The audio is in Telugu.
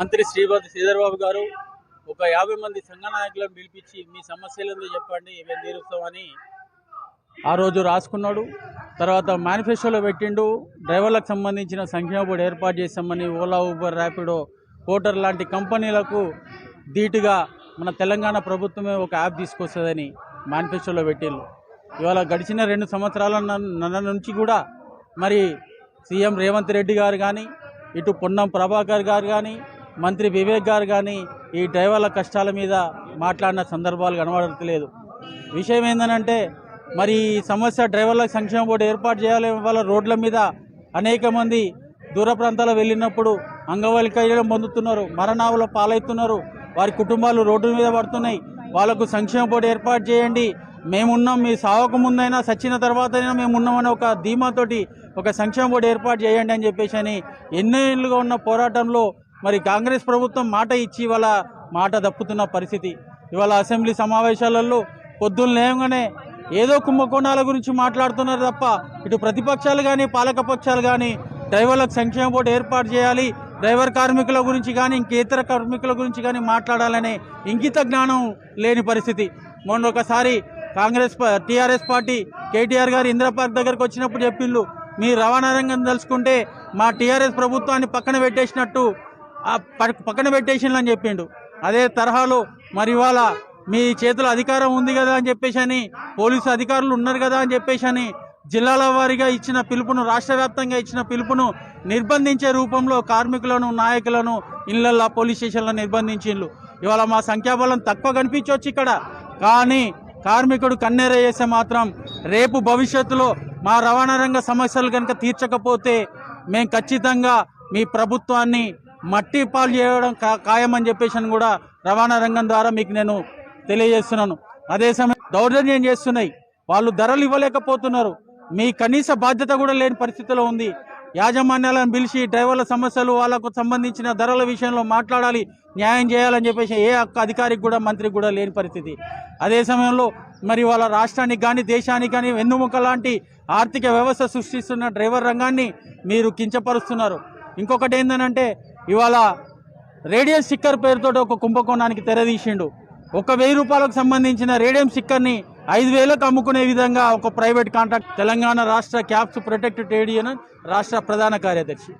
మంత్రి శ్రీధర్ బాబు గారు ఒక 50 మంది సంఘ నాయకులను పిలిపించి మీ సమస్యలు ఏందో చెప్పండి మేము తీరుస్తామని ఆ రోజు రాసుకున్నాడు. తర్వాత మేనిఫెస్టోలో పెట్టిండు. డ్రైవర్లకు సంబంధించిన సంక్షేమ బోర్డు ఏర్పాటు చేస్తామని ఓలా, ఊబర్, ర్యాపిడో, పోర్టర్ లాంటి కంపెనీలకు ధీటుగా మన తెలంగాణ ప్రభుత్వమే ఒక యాప్ తీసుకొస్తుందని మేనిఫెస్టోలో పెట్టిండు. ఇవాళ గడిచిన 2 సంవత్సరాల నుంచి కూడా మరి సీఎం రేవంత్ రెడ్డి గారు కానీ, ఇటు పొన్నం ప్రభాకర్ గారు కానీ, మంత్రి వివేక్ గారు కానీ ఈ డ్రైవర్ల కష్టాల మీద మాట్లాడిన సందర్భాలు కనబడట్లేదు. విషయం ఏంటంటే మరి ఈ సమస్య డ్రైవర్లకు సంక్షేమ బోర్డు ఏర్పాటు చేయాలి. వాళ్ళ రోడ్ల మీద అనేక మంది దూర ప్రాంతాలకు వెళ్ళినప్పుడు అంగవైకల్యం పొందుతున్నారు, మరణాల పాలవుతున్నారు, వారి కుటుంబాలు రోడ్డు మీద పడుతున్నాయి. వాళ్ళకు సంక్షేమ బోర్డు ఏర్పాటు చేయండి, మేమున్నాం, మీ సావకు ముందైనా సచ్చిన తర్వాతైనా మేమున్నామని ఒక ధీమాతోటి ఒక సంక్షేమ బోర్డు ఏర్పాటు చేయండి అని చెప్పేసి అని ఎన్నేళ్ళుగా ఉన్న పోరాటంలో మరి కాంగ్రెస్ ప్రభుత్వం మాట ఇచ్చి వాళ్ళ మాట దప్పుతున్న పరిస్థితి. ఇవాళ అసెంబ్లీ సమావేశాలలో పొద్దున్న లేవగానే ఏదో కుంభకోణాల గురించి మాట్లాడుతున్నారు తప్ప ఇటు ప్రతిపక్షాలు కానీ పాలకపక్షాలు కానీ డ్రైవర్లకు సంక్షేమ బోర్డు ఏర్పాటు చేయాలి, డ్రైవర్ కార్మికుల గురించి కానీ ఇంకేతర కార్మికుల గురించి కానీ మాట్లాడాలనే ఇంగిత జ్ఞానం లేని పరిస్థితి. మొన్న ఒకసారి టీఆర్ఎస్ పార్టీ కేటీఆర్ గారు ఇందిరా పార్క్ దగ్గరకు వచ్చినప్పుడు చెప్పిండ్రు, మీ రవాణా రంగం తెలుసుకుంటే మా టీఆర్ఎస్ ప్రభుత్వాన్ని పక్కన పెట్టేసిండ్రు అని చెప్పిండు. అదే తరహాలో మరి ఇవాళ మీ చేతిలో అధికారం ఉంది కదా అని చెప్పేసి అని, పోలీసు అధికారులు ఉన్నారు కదా అని చెప్పేసి అని జిల్లాల వారీగా ఇచ్చిన పిలుపును, రాష్ట్ర వ్యాప్తంగా ఇచ్చిన పిలుపును నిర్బంధించే రూపంలో కార్మికులను, నాయకులను ఇళ్లల్లో, పోలీస్ స్టేషన్లో నిర్బంధించిండ్రు. ఇవాళ మా సంఖ్యాబలం తక్కువ కనిపించవచ్చు ఇక్కడ, కానీ కార్మికుడు కన్నెర చేస్తే మాత్రం రేపు భవిష్యత్తులో మా రవాణా రంగ సమస్యలు కనుక తీర్చకపోతే మేము ఖచ్చితంగా మీ ప్రభుత్వాన్ని మట్టి పాలు చేయడం ఖాయమని చెప్పేసి కూడా రవాణా రంగం ద్వారా మీకు నేను తెలియజేస్తున్నాను. అదే సమయం దౌర్జన్యం చేస్తున్నాయి, వాళ్ళు ధరలు ఇవ్వలేకపోతున్నారు, మీ కనీస బాధ్యత కూడా లేని పరిస్థితిలో ఉంది. యాజమాన్యాలను పిలిచి డ్రైవర్ల సమస్యలు, వాళ్ళకు సంబంధించిన ధరల విషయంలో మాట్లాడాలి, న్యాయం చేయాలని చెప్పేసి ఏ అధికారికి కూడా మంత్రికి కూడా లేని పరిస్థితి. అదే సమయంలో మరి వాళ్ళ రాష్ట్రానికి కానీ దేశానికి కానీ వెన్నుముక లాంటి ఆర్థిక వ్యవస్థ సృష్టిస్తున్న డ్రైవర్ రంగాన్ని మీరు కించపరుస్తున్నారు. ఇంకొకటి ఏంటంటే ఇవాళ రేడియం స్టిక్కర్ పేరుతో ఒక కుంభకోణానికి తెరదీసిండు. 1,000 రూపాయలకు సంబంధించిన రేడియం స్టిక్కర్ని 5,000కు అమ్ముకునే విధంగా ఒక ప్రైవేట్ కాంట్రాక్ట్. తెలంగాణ రాష్ట్ర క్యాప్స్ ప్రొటెక్ట్ ట్రేడ్ యూనియన్ రాష్ట్ర ప్రధాన కార్యదర్శి.